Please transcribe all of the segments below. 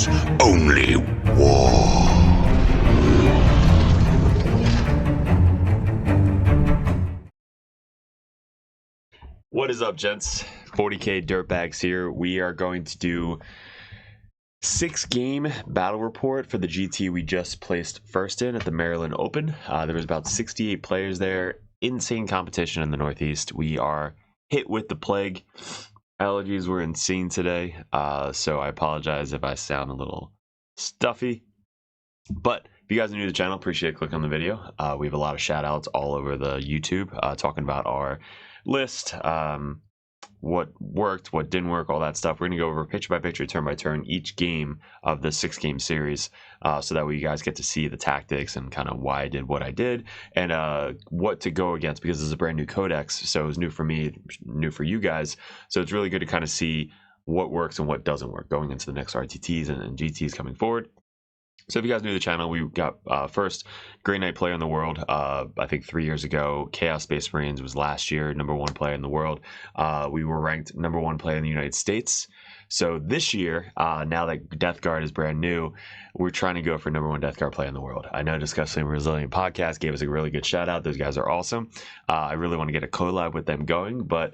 is only war. What is up, gents? 40k Dirtbags here. We are going to do 6-game battle report for the GT we just placed first in at the Maryland Open. There was about 68 players there. Insane competition in the Northeast. We are hit with the plague. Allergies were insane today, so I apologize if I sound a little stuffy. But if you guys are new to the channel, appreciate clicking on the video. We have a lot of shout outs all over the YouTube talking about our list, what worked, what didn't work, all that stuff. We're gonna go over picture by picture, turn by turn, each game of the 6-game series, so that way you guys get to see the tactics and kind of why I did what I did and what to go against, because this is a brand new codex, so it's new for me, new for you guys. So it's really good to kind of see what works and what doesn't work going into the next RTTs and GTs coming forward. So if you guys are new to the channel, we got first Grey Knight player in the world, I think 3 years ago. Chaos Space Marines was last year #1 player in the world. We were ranked #1 player in the United States. So this year, now that Death Guard is brand new, we're trying to go for #1 Death Guard player in the world. I know Discussing Resilient Podcast gave us a really good shout out. Those guys are awesome. I really want to get a collab with them going, but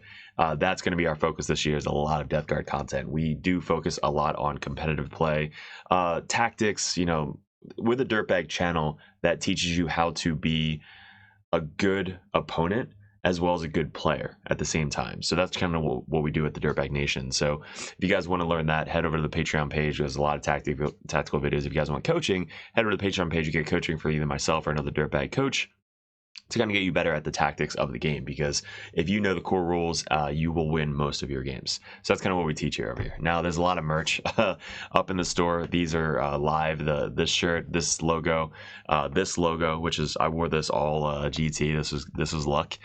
that's going to be our focus this year, is a lot of Death Guard content. We do focus a lot on competitive play, tactics, you know, with a Dirtbag channel that teaches you how to be a good opponent as well as a good player at the same time. So that's kind of what we do at the Dirtbag Nation. So if you guys want to learn that, head over to the Patreon page. There's a lot of tactical videos. If you guys want coaching, head over to the Patreon page. You get coaching for either myself or another Dirtbag coach to kind of get you better at the tactics of the game, because if you know the core rules, you will win most of your games. So that's kind of what we teach here over here. Now there's a lot of merch up in the store. These are live. This shirt, this logo, which is, I wore this all GT. This was luck.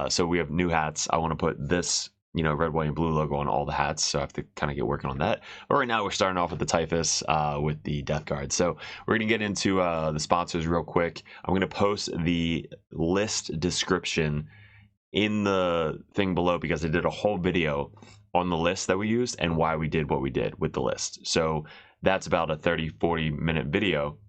So we have new hats. I want to put this, you know, red, white, and blue logo on all the hats, so I have to kind of get working on that. But right now we're starting off with the Typhus with the Death Guard. So we're gonna get into the sponsors real quick. I'm gonna post the list description in the thing below, because I did a whole video on the list that we used and why we did what we did with the list. So that's about a 30-40 minute video.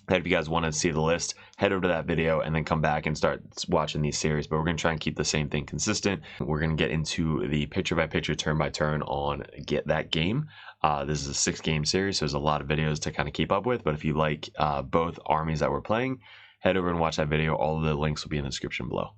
That if you guys want to see the list, head over to that video and then come back and start watching these series. But we're going to try and keep the same thing consistent. We're going to get into the picture by picture, turn by turn on Get That Game. This is a 6-game series, so there's a lot of videos to kind of keep up with. But if you like both armies that we're playing, head over and watch that video. All of the links will be in the description below.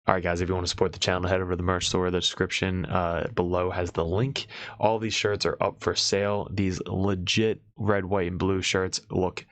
All right, guys, if you want to support the channel, head over to the merch store. The description below has the link. All these shirts are up for sale. These legit red, white, and blue shirts look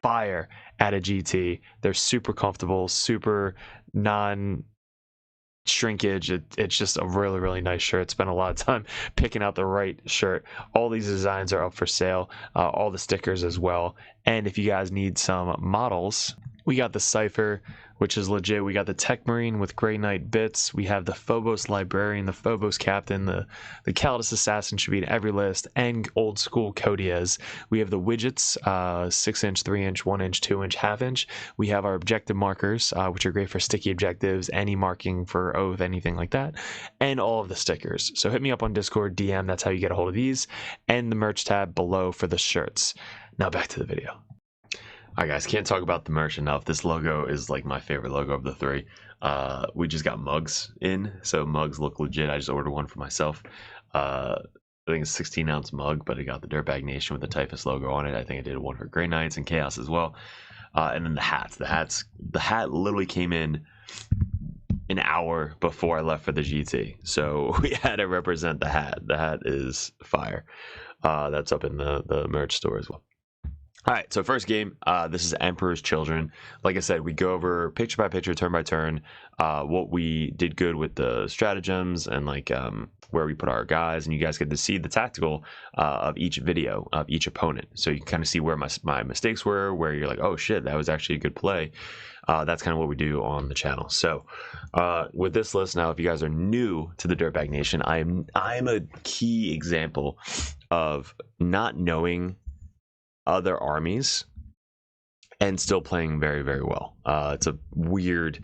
fire at a GT. They're super comfortable, super non-shrinkage. It's just a really, really nice shirt. Spent a lot of time picking out the right shirt. All these designs are up for sale. All the stickers as well. And if you guys need some models, we got the Cypher, which is legit. We got the Tech Marine with Grey Knight bits. We have the Phobos Librarian, the Phobos Captain, the Kaldis Assassin should be in every list, and old school Codiez. We have the widgets, 6-inch, 3-inch, 1-inch, 2-inch, half-inch. We have our objective markers, which are great for sticky objectives, any marking for oath, anything like that, and all of the stickers. So hit me up on Discord, DM, that's how you get a hold of these, and the merch tab below for the shirts. Now back to the video. All right, guys, can't talk about the merch enough. This logo is like my favorite logo of the three. We just got mugs in, so mugs look legit. I just ordered one for myself. I think it's a 16-ounce mug, but it got the Dirtbag Nation with the Typhus logo on it. I think I did one for Grey Knights and Chaos as well. And then the hats. The hat literally came in an hour before I left for the GT, so we had to represent the hat. The hat is fire. That's up in the merch store as well. All right, so first game, this is Emperor's Children. Like I said, we go over picture by picture, turn by turn, what we did good with the stratagems and like where we put our guys, and you guys get to see the tactical of each video of each opponent. So you can kind of see where my mistakes were, where you're like, oh shit, that was actually a good play. That's kind of what we do on the channel. So with this list now, if you guys are new to the Dirtbag Nation, I'm a key example of not knowing other armies and still playing very, very well. It's a weird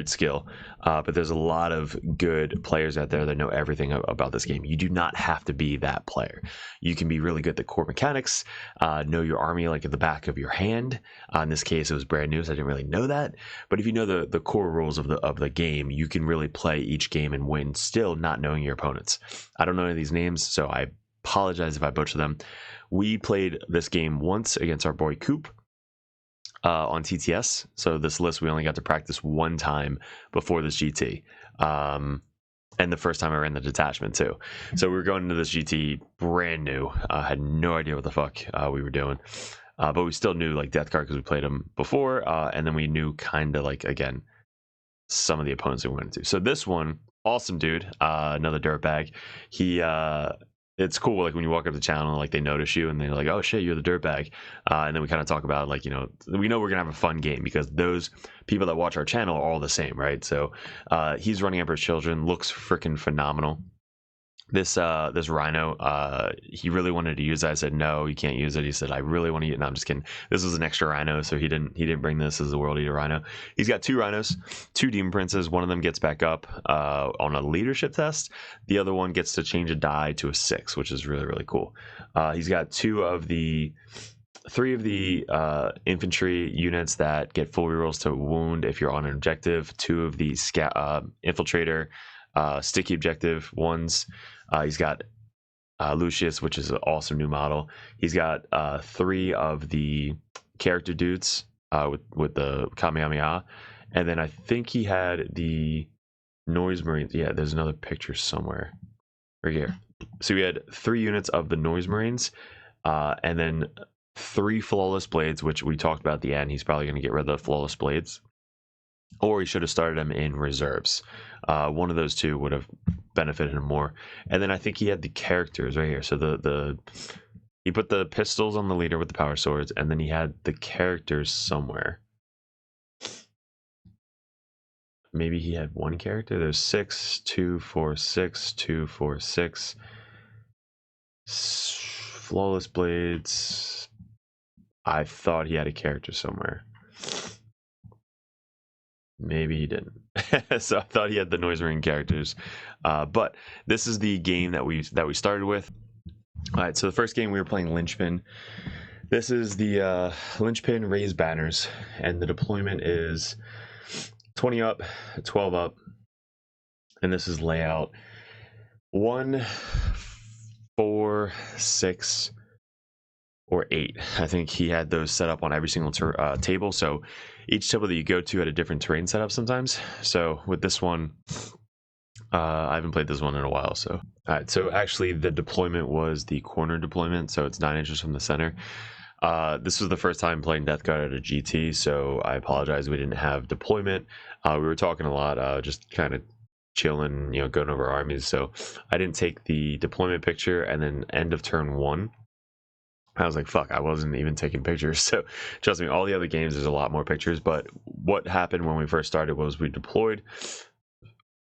skill, but there's a lot of good players out there that know everything about this game. You do not have to be that player. You can be really good at the core mechanics, know your army like at the back of your hand. In this case, it was brand new, so I didn't really know that. But if you know the core rules of the game, you can really play each game and win still not knowing your opponents. I don't know any of these names, so I apologize if I butcher them. We played this game once against our boy Coop on TTS. So this list we only got to practice one time before this GT. And the first time I ran the detachment too. So we were going into this GT brand new. Had no idea what the fuck we were doing. But we still knew like Death Guard because we played them before. And then we knew kind of like, again, some of the opponents we went into. So this one, awesome dude, another dirtbag. It's cool, like when you walk up the channel, like they notice you and they're like, oh shit, you're the dirtbag. And then we kind of talk about like, we know we're gonna have a fun game because those people that watch our channel are all the same, right? So he's running Emperor's Children, looks freaking phenomenal. This Rhino, he really wanted to use it. I said, no, you can't use it. He said, I really want to use it. No, I'm just kidding. This was an extra Rhino, so he didn't bring this as a World Eater Rhino. He's got 2 Rhinos, 2 Demon Princes. One of them gets back up on a leadership test. The other one gets to change a die to a 6, which is really, really cool. He's got 3 of the infantry units that get full rerolls to wound if you're on an objective. 2 of the infiltrator sticky objective ones. He's got Lucius, which is an awesome new model. He's got 3 of the character dudes with the Kamehameha, and then I think he had the Noise Marines. Yeah, there's another picture somewhere right here. So we had 3 units of the Noise Marines, and then 3 Flawless Blades, which we talked about at the end. He's probably going to get rid of the Flawless Blades, or he should have started them in reserves. One of those 2 would have benefited him more. And then I think he had the characters right here. So he put the pistols on the leader with the power swords, and then he had the characters somewhere. Maybe he had 1 character. There's 6, 2, 4, 6, 2, 4, 6. Flawless Blades. I thought he had a character somewhere. Maybe he didn't. So I thought he had the Noise Marine characters. But this is the game that we started with. All right, so the first game we were playing Linchpin. This is the Linchpin Raised Banners, and the deployment is 20 up, 12 up, and this is layout 1, 4, 6, or 8. I think he had those set up on every single table. So each table that you go to had a different terrain setup sometimes. So with this one, I haven't played this one in a while. So all right, so actually the deployment was the corner deployment, so it's 9 inches from the center. This was the first time playing Death Guard at a GT, so I apologize we didn't have deployment. We were talking a lot, just kind of chilling, going over armies. So I didn't take the deployment picture, and then end of turn 1. I was like, fuck, I wasn't even taking pictures. So trust me, all the other games, there's a lot more pictures. But what happened when we first started was we deployed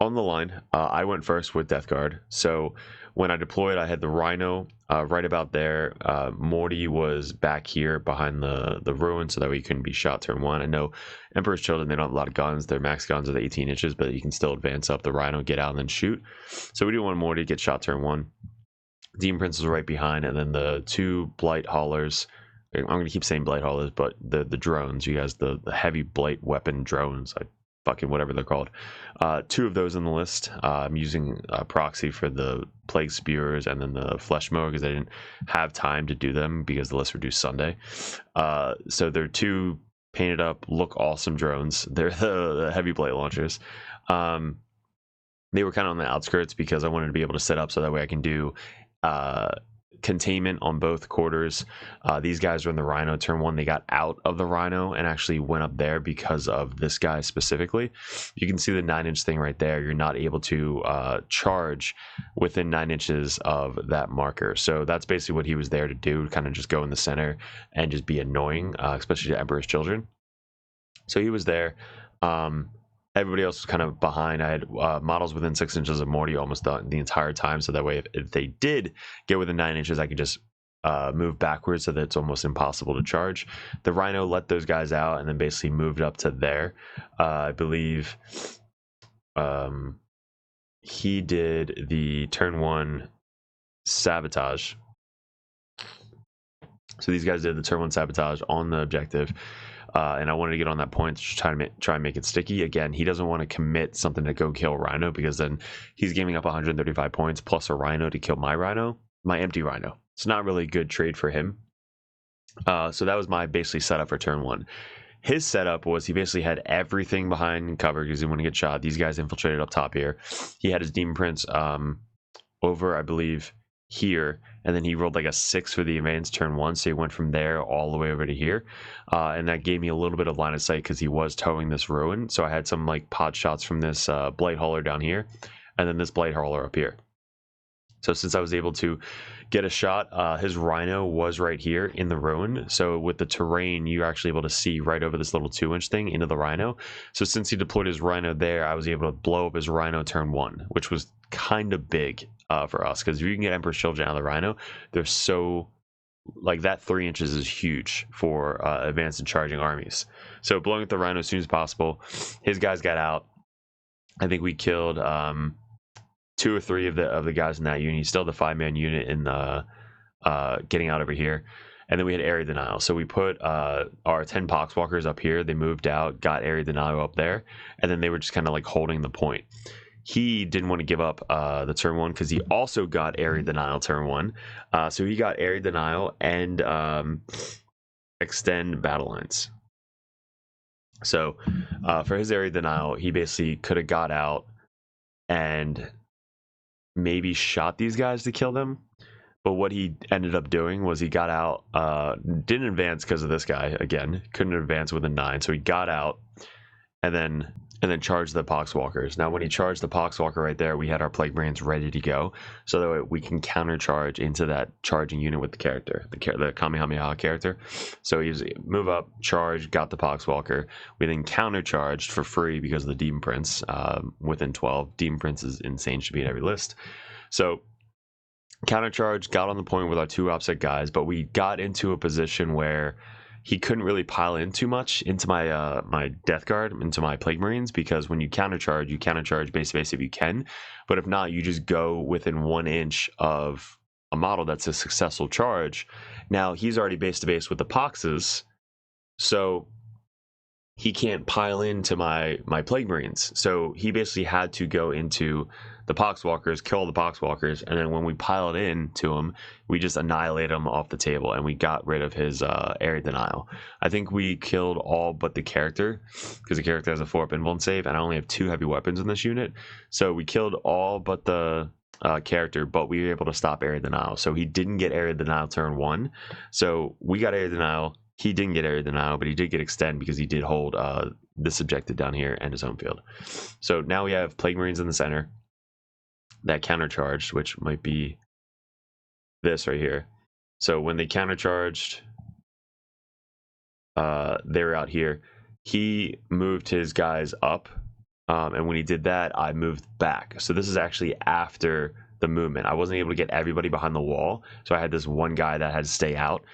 on the line. I went first with Death Guard. So when I deployed, I had the Rhino right about there. Morty was back here behind the ruin, so that way he couldn't be shot turn 1. I know Emperor's Children, they don't have a lot of guns. Their max guns are the 18 inches, but you can still advance up the Rhino, get out, and then shoot. So we didn't want Morty to get shot turn 1. Demon Prince was right behind, and then the 2 Blight Haulers. I'm going to keep saying Blight Haulers, but the drones, you guys, the heavy Blight weapon drones, fucking whatever they're called. 2 of those on the list. I'm using proxy for the Plague Spewers and then the Flesh Mower because I didn't have time to do them because the list were due Sunday. So they're 2 painted up, look awesome drones. They're the heavy Blight launchers. They were kind of on the outskirts because I wanted to be able to set up so that way I can do containment on both quarters. These guys were in the Rhino. Turn 1, they got out of the Rhino and actually went up there because of this guy specifically. You can see the 9-inch thing right there. You're not able to charge within 9 inches of that marker. So that's basically what he was there to do, kind of just go in the center and just be annoying, especially to Emperor's Children. So he was there. Everybody else was kind of behind. I had models within 6 inches of Morty almost the entire time, so that way if they did get within 9 inches, I could just move backwards so that it's almost impossible to charge. The Rhino let those guys out and then basically moved up to there. I believe he did the turn 1 sabotage. So these guys did the turn 1 sabotage on the objective. And I wanted to get on that point to try and make it sticky. Again, he doesn't want to commit something to go kill Rhino, because then he's giving up 135 points plus a Rhino to kill my empty Rhino. It's not really a good trade for him. So that was my basically setup for turn 1. His setup was he basically had everything behind cover because he didn't want to get shot. These guys infiltrated up top here. He had his Demon Prince over, I believe, here, and then he rolled like a 6 for the advance turn 1, so he went from there all the way over to here, and that gave me a little bit of line of sight because he was towing this ruin. So I had some like pot shots from this blade hauler down here, and then this blade hauler up here. So since I was able to get a shot, his Rhino was right here in the ruin. So with the terrain, you're actually able to see right over this little 2-inch thing into the Rhino. So since he deployed his Rhino there, I was able to blow up his Rhino turn 1, which was kind of big for us, because if you can get Emperor's Children out of the Rhino, they're so, like, that 3 inches is huge for advanced and charging armies. So blowing up the Rhino as soon as possible. His guys got out. I think we killed 2 or 3 of the guys in that unit. He's still the 5-man unit in the getting out over here. And then we had area denial. So we put our 10 Poxwalkers up here. They moved out, got area denial up there, and then they were just kind of like holding the point. He didn't want to give up the turn 1 because he also got area denial turn 1. So he got area denial and extend battle lines. So for his area denial, he basically could have got out and maybe shot these guys to kill them. But what he ended up doing was he got out, didn't advance because of this guy. Again, couldn't advance with a 9. So he got out and then charged the Poxwalkers. Now, when he charged the Poxwalker right there, we had our Plague Marines ready to go, so that we can countercharge into that charging unit with the character, the Kamehameha character. So he was move up, charge, got the Poxwalker. We then countercharged for free because of the Demon Prince within 12. Demon Prince is insane, should be in every list. So countercharge, got on the point with our 2 offset guys, but we got into a position where he couldn't really pile in too much into my my Death Guard, into my Plague Marines, because when you countercharge base to base if you can, but if not, you just go within 1 inch of a model that's a successful charge. Now, he's already base to base with the Poxes, so he can't pile into my Plague Marines. So he basically had to go into the Poxwalkers, kill the Poxwalkers, and then when we piled in to him, we just annihilate him off the table, and we got rid of his area denial. I think we killed all but the character, because the character has a 4-up invuln save, and I only have 2 heavy weapons in this unit. So we killed all but the character, but we were able to stop area denial. So he didn't get area denial turn 1. So we got area denial. He didn't get area denial, but he did get extend because he did hold this objective down here and his home field. So now we have Plague Marines in the center that countercharged, which might be this right here. So when they countercharged, they were out here. He moved his guys up, and when he did that, I moved back. So this is actually after the movement. I wasn't able to get everybody behind the wall, so I had this one guy that had to stay out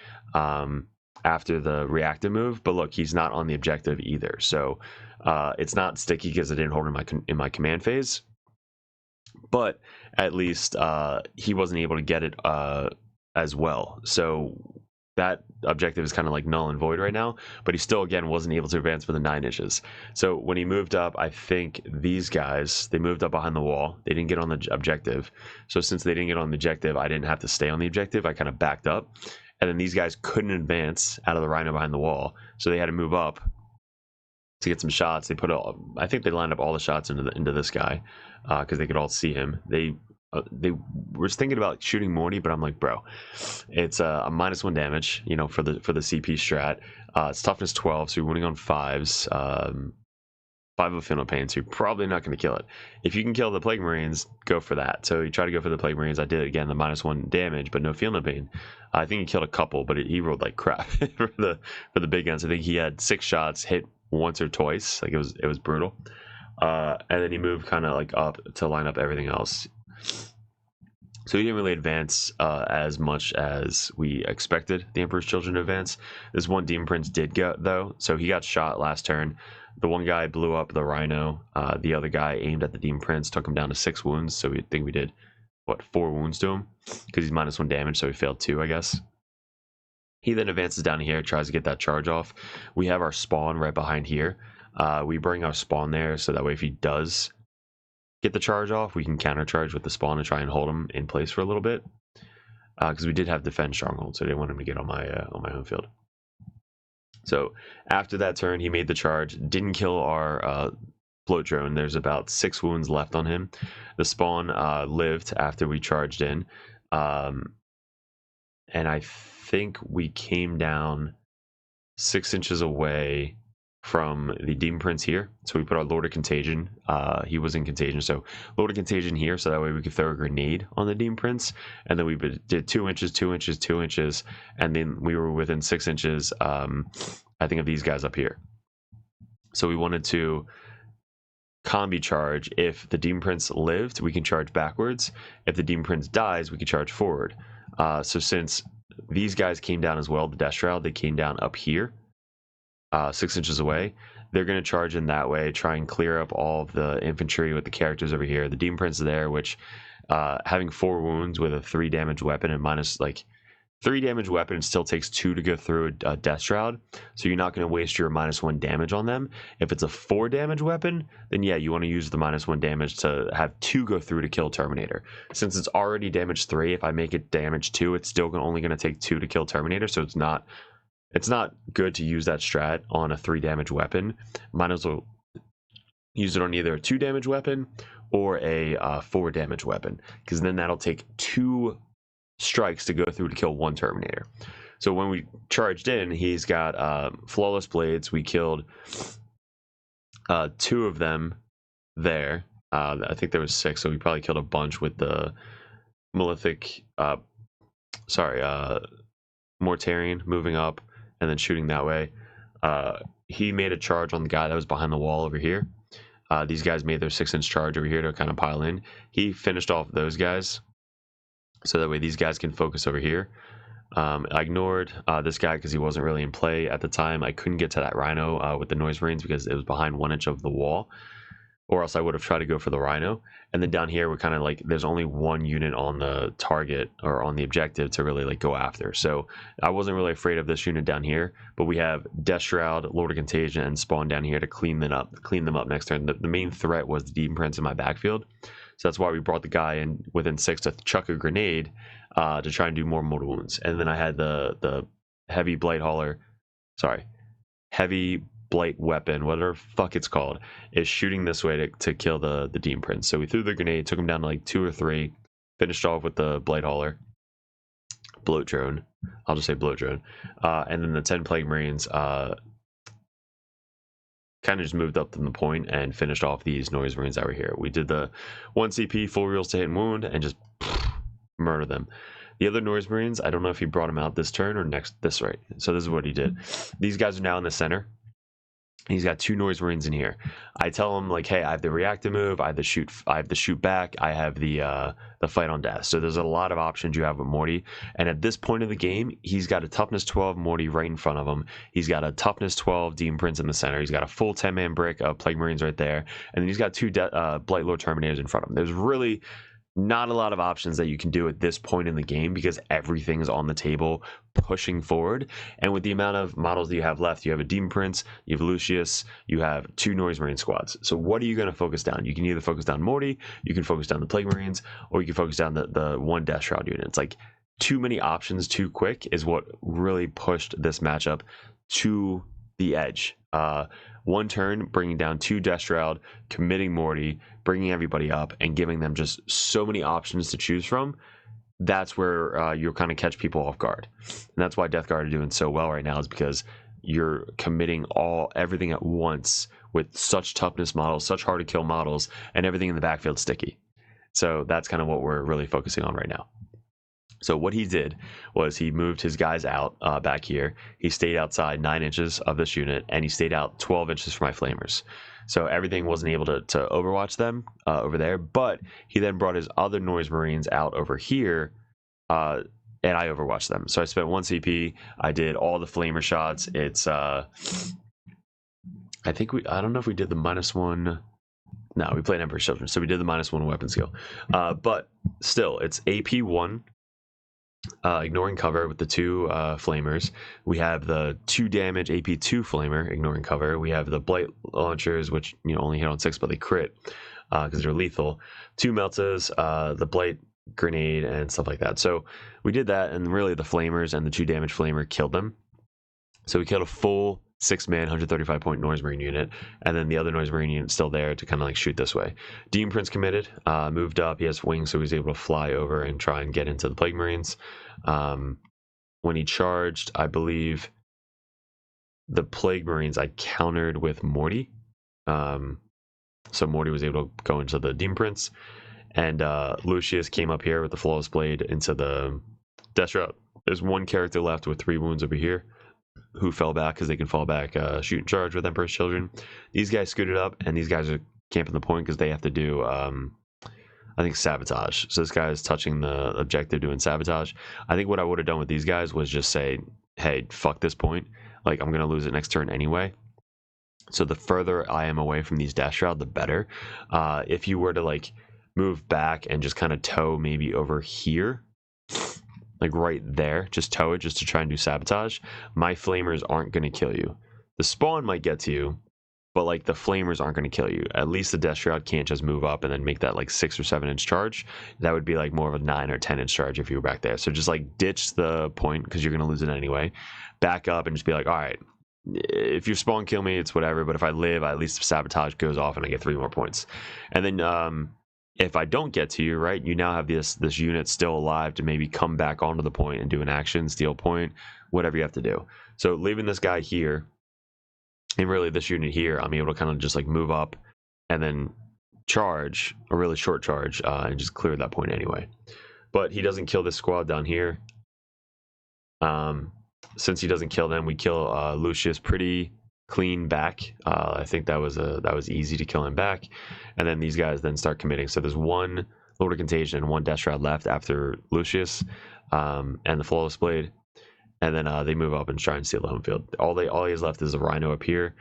after the reactive move. But look, he's not on the objective either, so it's not sticky because I didn't hold in my command phase. But at least he wasn't able to get it as well. So that objective is kind of like null and void right now. But he still, again, wasn't able to advance for the 9 inches. So when he moved up, I think these guys, they moved up behind the wall. They didn't get on the objective. So since they didn't get on the objective, I didn't have to stay on the objective. I kind of backed up. And then these guys couldn't advance out of the Rhino behind the wall. So they had to move up to get some shots. They I think they lined up all the shots into this guy because they could all see him. They were thinking about shooting Morty, but I'm like, bro, it's a -1 damage, you know, for the CP strat. It's toughness 12, so you're winning on 5s. 5 of Final Pain, so you're probably not going to kill it. If you can kill the Plague Marines, go for that. So you try to go for the Plague Marines. I did, again, the -1 damage, but no Feel No Pain. I think he killed a couple, but he rolled like crap for the big guns. I think he had 6 shots, hit once or twice. Like, it was brutal. And then he moved kind of like up to line up everything else. So he didn't really advance as much as we expected the Emperor's Children to advance. This one Demon Prince did go, though, so he got shot last turn. The one guy blew up the Rhino. The other guy aimed at the Demon Prince, took him down to 6 wounds, so we think we did, what, 4 wounds to him? Because he's -1 damage, so he failed 2, I guess. He then advances down here, tries to get that charge off. We have our spawn right behind here. We bring our spawn there, so that way if he does get the charge off, we can counter charge with the spawn and try and hold him in place for a little bit, because we did have defend stronghold, so I didn't want him to get on my home field. So after that turn, he made the charge, didn't kill our float drone. There's about 6 wounds left on him. The spawn lived after we charged in, and I think we came down 6 inches away from the Demon Prince here. So we put our Lord of Contagion. He was in Contagion, so Lord of Contagion here, so that way we could throw a grenade on the Demon Prince. And then we did 2 inches, 2 inches, 2 inches, and then we were within 6 inches, I think, of these guys up here. So we wanted to combi charge. If the Demon Prince lived, we can charge backwards. If the Demon Prince dies, we can charge forward. So since these guys came down as well, the Death Shroud, they came down up here, 6 inches away. They're going to charge in that way, try and clear up all of the infantry with the characters over here. The Demon Prince is there, which having 4 wounds with a 3 damage weapon and minus 3 damage weapon, it still takes 2 to go through a Death Shroud, so you're not going to waste your -1 damage on them. If it's a 4 damage weapon, then yeah, you want to use the -1 damage to have 2 go through to kill Terminator. Since it's already damage 3, if I make it damage 2, it's still only going to take 2 to kill Terminator, so it's not good to use that strat on a 3 damage weapon. Might as well use it on either a 2 damage weapon or a 4 damage weapon, because then that'll take 2 strikes to go through to kill 1 Terminator. So when we charged in, he's got flawless blades. We killed 2 of them there. I think there was 6, so we probably killed a bunch with the Malefic, Mortarion moving up and then shooting that way. He made a charge on the guy that was behind the wall over here. These guys made their 6-inch charge over here to kind of pile in. He finished off those guys, so that way these guys can focus over here. I ignored this guy because he wasn't really in play at the time. I couldn't get to that Rhino with the Noise Marines because it was behind 1 inch of the wall, or else I would have tried to go for the Rhino. And then down here, we're kind of like, there's only 1 unit on the target or on the objective to really go after. So I wasn't really afraid of this unit down here, but we have Death Shroud, Lord of Contagion, and Spawn down here to clean them up next turn. The main threat was the Demon Prince in my backfield. So that's why we brought the guy in within 6 to chuck a grenade to try and do more mortal wounds. And then I had the heavy blight weapon, whatever fuck it's called, is shooting this way to kill the Demon Prince. So we threw the grenade, took him down to like 2 or 3, finished off with the blight bloat drone. I'll just say bloat drone. And then the 10 plague marines kind of just moved up from the point and finished off these noise marines that were here. We did the 1 CP full reels to hit and wound and just murder them. The other noise marines, I don't know if he brought them out this turn or this right. So this is what he did. These guys are now in the center. He's got 2 noise marines in here. I tell him like, hey, I have the reactive move, I have the shoot back, I have the fight on death. So there's a lot of options you have with Morty. And at this point of the game, he's got a toughness 12 Morty right in front of him. He's got a toughness 12 Demon Prince in the center. He's got a full 10-man brick of Plague Marines right there. And then he's got 2 Blight Lord Terminators in front of him. There's really not a lot of options that you can do at this point in the game because everything is on the table pushing forward. And with the amount of models that you have left, you have a Demon Prince, you have Lucius, you have 2 Noise Marine squads. So what are you going to focus down? You can either focus down Morty, you can focus down the Plague Marines, or you can focus down the 1 Death Shroud unit. It's like too many options too quick is what really pushed this matchup to the edge. 1 turn, bringing down 2 Death Shroud, committing Morty, bringing everybody up, and giving them just so many options to choose from. That's where you'll kind of catch people off guard. And that's why Death Guard are doing so well right now, is because you're committing everything at once with such toughness models, such hard to kill models, and everything in the backfield sticky. So that's kind of what we're really focusing on right now. So what he did was he moved his guys out back here. He stayed outside 9 inches of this unit, and he stayed out 12 inches for my flamers. so everything wasn't able to overwatch them over there. But he then brought his other Noise Marines out over here, and I overwatched them. So I spent 1 CP. I did all the flamer shots. It's I don't know if we did the -1. No, we played Emperor's Children, so we did the -1 weapon skill. But still, it's AP1, ignoring cover with the 2 flamers. We have the 2 damage AP2 flamer, ignoring cover. We have the blight launchers, which only hit on 6, but they crit because they're lethal. 2 meltas, the blight grenade, and stuff like that. So we did that, and really the flamers and the 2 damage flamer killed them. So we killed a full 6-man, 135-point Noise Marine unit, and then the other Noise Marine unit still there to kind of like shoot this way. Demon Prince committed, moved up. He has wings, so he was able to fly over and try and get into the Plague Marines. When he charged, I believe the Plague Marines I countered with Morty. So Morty was able to go into the Demon Prince, and Lucius came up here with the Flawless Blade into the Death Shroud. There's 1 character left with 3 wounds over here, who fell back because they can fall back, shoot and charge with Emperor's Children. These guys scooted up, and these guys are camping the point because they have to do, I think, sabotage. So this guy is touching the objective, doing sabotage. I think what I would have done with these guys was just say, hey, fuck this point. Like, I'm going to lose it next turn anyway. So the further I am away from these Death Shroud, the better. If you were to, like, move back and just kind of tow maybe over here, like right there, just tow it just to try and do sabotage, my flamers aren't going to kill you. The spawn might get to you, but like the flamers aren't going to kill you. At least the Death Shroud can't just move up and then make that like 6 or 7 inch charge. That would be like more of a 9 or 10 inch charge if you were back there. So just like ditch the point because you're going to lose it anyway. Back up and just be like, all right, if you spawn kill me, it's whatever. But if I live, at least sabotage goes off and I get 3 more points. And then if I don't get to you, right, you now have this unit still alive to maybe come back onto the point and do an action, steal point, whatever you have to do. So leaving this guy here, and really this unit here, I'm able to kind of just like move up and then charge, a really short charge, and just clear that point anyway. But he doesn't kill this squad down here. Since he doesn't kill them, we kill Lucius pretty clean back. I think that was easy to kill him back. And then these guys then start committing. So there's 1 Lord of Contagion and 1 Death Shroud left after Lucius and the Flawless Blade. And then they move up and try and steal the home field. All he has left is a Rhino up here.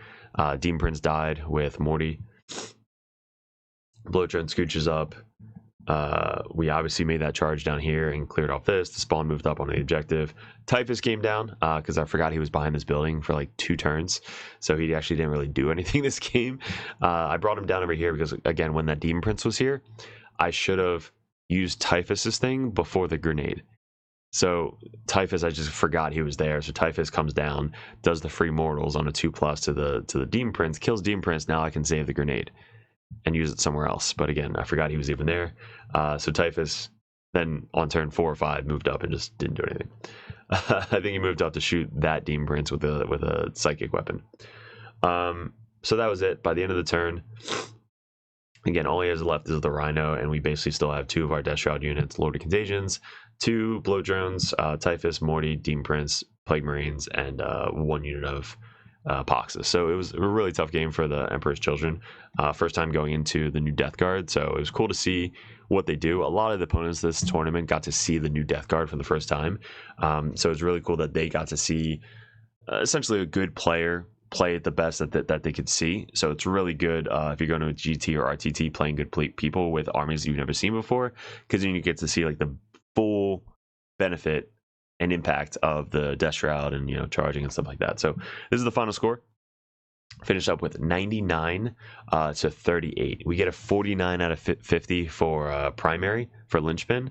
Demon Prince died with Morty. Blowtron scooches up. We obviously made that charge down here and cleared off this. The spawn moved up on the objective. Typhus came down because I forgot he was behind this building for like 2 turns, so he actually didn't really do anything this game. I brought him down over here because, again, when that Demon Prince was here, I should have used Typhus's thing before the grenade. So Typhus, I just forgot he was there. So Typhus comes down, does the free mortals on a 2+ to the Demon Prince, kills Demon Prince. Now I can save the grenade and use it somewhere else. But again, I forgot he was even there. So Typhus then on turn 4 or 5 moved up and just didn't do anything. I think he moved up to shoot that Demon Prince with a psychic weapon. So that was it. By the end of the turn, again, all he has left is the Rhino, and we basically still have 2 of our Death Shroud units, Lord of Contagions, 2 Blow Drones, Typhus, Morty, Demon Prince, Plague Marines, and 1 unit of Poxus. So it was a really tough game for the Emperor's Children. First time going into the new Death Guard, so it was cool to see what they do. A lot of the opponents this tournament got to see the new Death Guard for the first time. So it was really cool that they got to see essentially a good player play at the best that they could see. So it's really good if you're going to a GT or RTT playing good people with armies you've never seen before, because then you get to see like the full benefit and impact of the Death Shroud and charging and stuff like that. So this is the final score. Finished up with 99 to 38. We get a 49 out of 50 for primary for linchpin.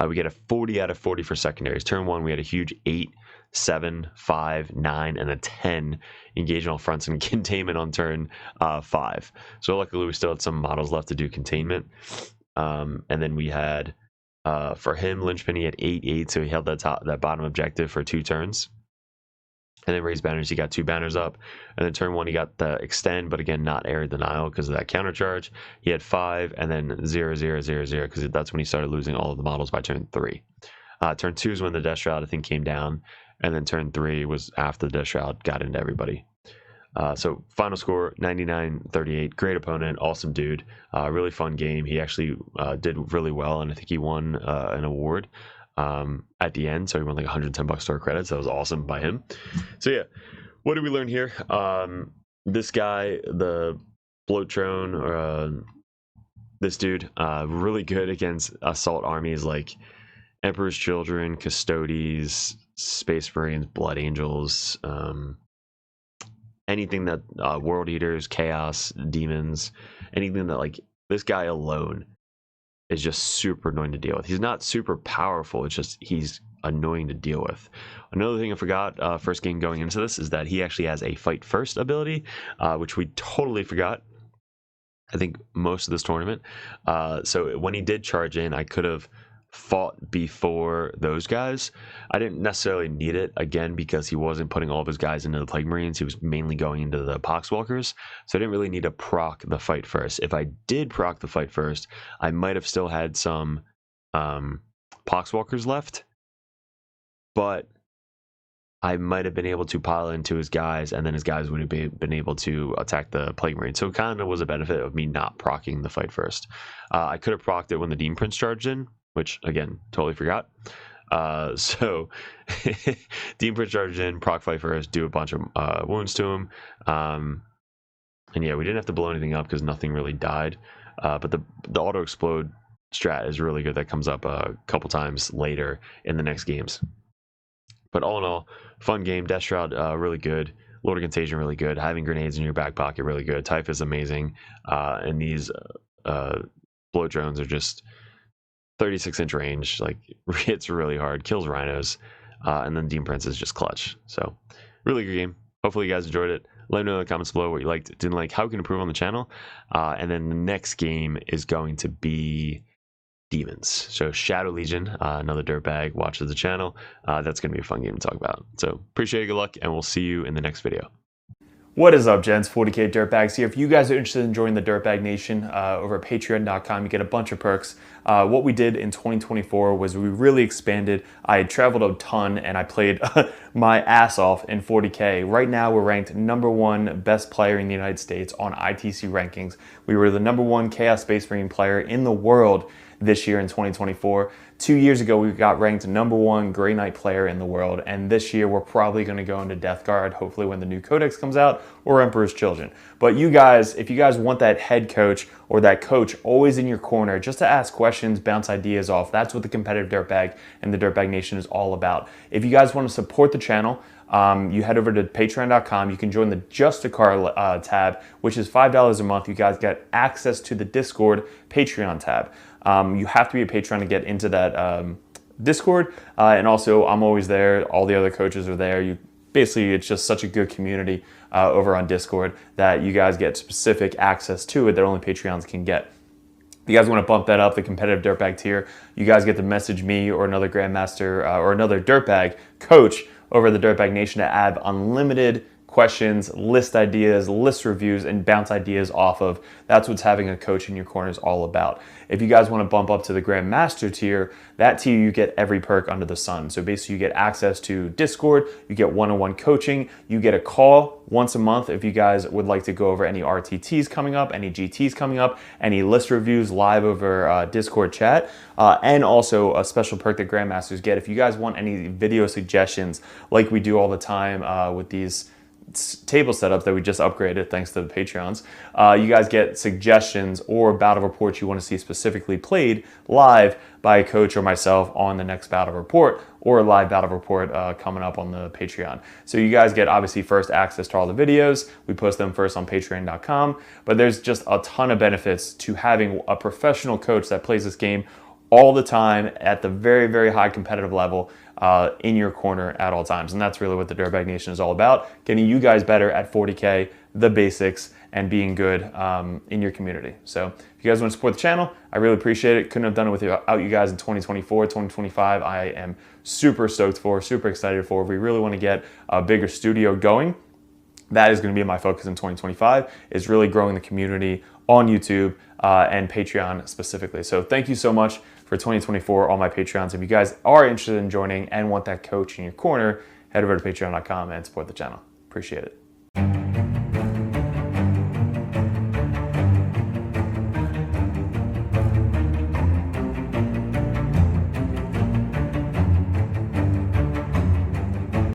We get a 40 out of 40 for secondaries. Turn 1 we had a huge 8, 7, 5, 9, and a 10 engagement on fronts and containment on turn 5. So luckily we still had some models left to do containment. And then we had for him linchpin, he had 8, 8, so he held that bottom objective for 2 turns. And then raised banners, he got 2 banners up. And then turn 1, he got the extend, but again, not area denial because of that counter charge. He had 5, and then 0, 0, 0, 0, because that's when he started losing all of the models by turn 3. Turn 2 is when the Death Shroud, I think, came down. And then turn 3 was after the Death Shroud got into everybody. So final score 99-38. Great opponent, awesome dude, really fun game. He actually did really well, and I think he won an award at the end. So he won like $110 store credits. That was awesome by him. So yeah, what did we learn here? This guy, the Bloatrone, or this dude, really good against assault armies like Emperor's Children, Custodes, Space Marines, Blood Angels, anything that World Eaters, Chaos, Demons, anything that, like, this guy alone is just super annoying to deal with. He's not super powerful, it's just he's annoying to deal with. Another thing I forgot first game going into this is that he actually has a fight first ability, which we totally forgot, I think, most of this tournament. So when he did charge in, I could have fought before those guys. I didn't necessarily need it, again, because he wasn't putting all of his guys into the Plague Marines. He was mainly going into the Poxwalkers, so I didn't really need to proc the fight first. If I did proc the fight first, I might have still had some Poxwalkers left, but I might have been able to pile into his guys, and then his guys would have been able to attack the Plague Marine. So it kind of was a benefit of me not proccing the fight first. I could have procced it when the Demon Prince charged in, which, again, totally forgot. So Demon Prince charged in, proc fight first, do a bunch of wounds to him. And yeah, we didn't have to blow anything up because nothing really died. But the auto explode strat is really good. That comes up a couple times later in the next games. But all in all, fun game. Death Shroud, really good. Lord of Contagion, really good. Having grenades in your back pocket, really good. Type is amazing. And these blow drones are just 36-inch range. Like, hits really hard. Kills rhinos. And then Demon Prince is just clutch. So, really good game. Hopefully you guys enjoyed it. Let me know in the comments below what you liked, didn't like, how we can improve on the channel. And then the next game is going to be Demons. So Shadow Legion, another dirtbag, watches the channel. That's going to be a fun game to talk about. So appreciate it, good luck, and we'll see you in the next video. What is up, gents? 40k Dirtbags here. If you guys are interested in joining the Dirtbag Nation over at patreon.com, you get a bunch of perks. What we did in 2024 was we really expanded. I had traveled a ton and I played my ass off in 40k. Right now we're ranked #1 best player in the United States on ITC rankings. We were the #1 Chaos Space Marine player in the world this year in 2024. 2 years ago, we got ranked #1 Grey Knight player in the world, and this year we're probably going to go into Death Guard, hopefully when the new Codex comes out, or Emperor's Children. But you guys, if you guys want that head coach or that coach always in your corner, just to ask questions, bounce ideas off, that's what the competitive Dirtbag and the Dirtbag Nation is all about. If you guys want to support the channel, you head over to patreon.com. You can join the Just a Car tab, which is $5 a month. You guys get access to the Discord Patreon tab. You have to be a patron to get into that Discord, and also I'm always there. All the other coaches are there. Basically, it's just such a good community over on Discord that you guys get specific access to it that only Patreons can get. If you guys want to bump that up, the competitive Dirtbag tier, you guys get to message me or another Grandmaster or another Dirtbag coach over the Dirtbag Nation to add unlimited questions, list ideas, list reviews, and bounce ideas off of. That's what having a coach in your corner is all about. If you guys want to bump up to the Grandmaster tier, that tier you get every perk under the sun. So basically you get access to Discord, you get one-on-one coaching, you get a call once a month if you guys would like to go over any RTTs coming up, any GTs coming up, any list reviews live over Discord chat, and also a special perk that Grandmasters get. If you guys want any video suggestions like we do all the time with these table setups that we just upgraded thanks to the Patreons, you guys get suggestions or battle reports you want to see specifically played live by a coach or myself on the next battle report, or a live battle report coming up on the Patreon. So you guys get obviously first access to all the videos. We post them first on patreon.com, but there's just a ton of benefits to having a professional coach that plays this game all the time at the very, very high competitive level in your corner at all times. And that's really what the Dirtbag Nation is all about, getting you guys better at 40K, the basics, and being good in your community. So if you guys want to support the channel, I really appreciate it. Couldn't have done it without you guys in 2024, 2025. I am super stoked for, super excited for. We really want to get a bigger studio going. That is going to be my focus in 2025, is really growing the community on YouTube and Patreon specifically. So thank you so much for 2024, all my Patreons. If you guys are interested in joining and want that coach in your corner, head over to patreon.com and support the channel. Appreciate it.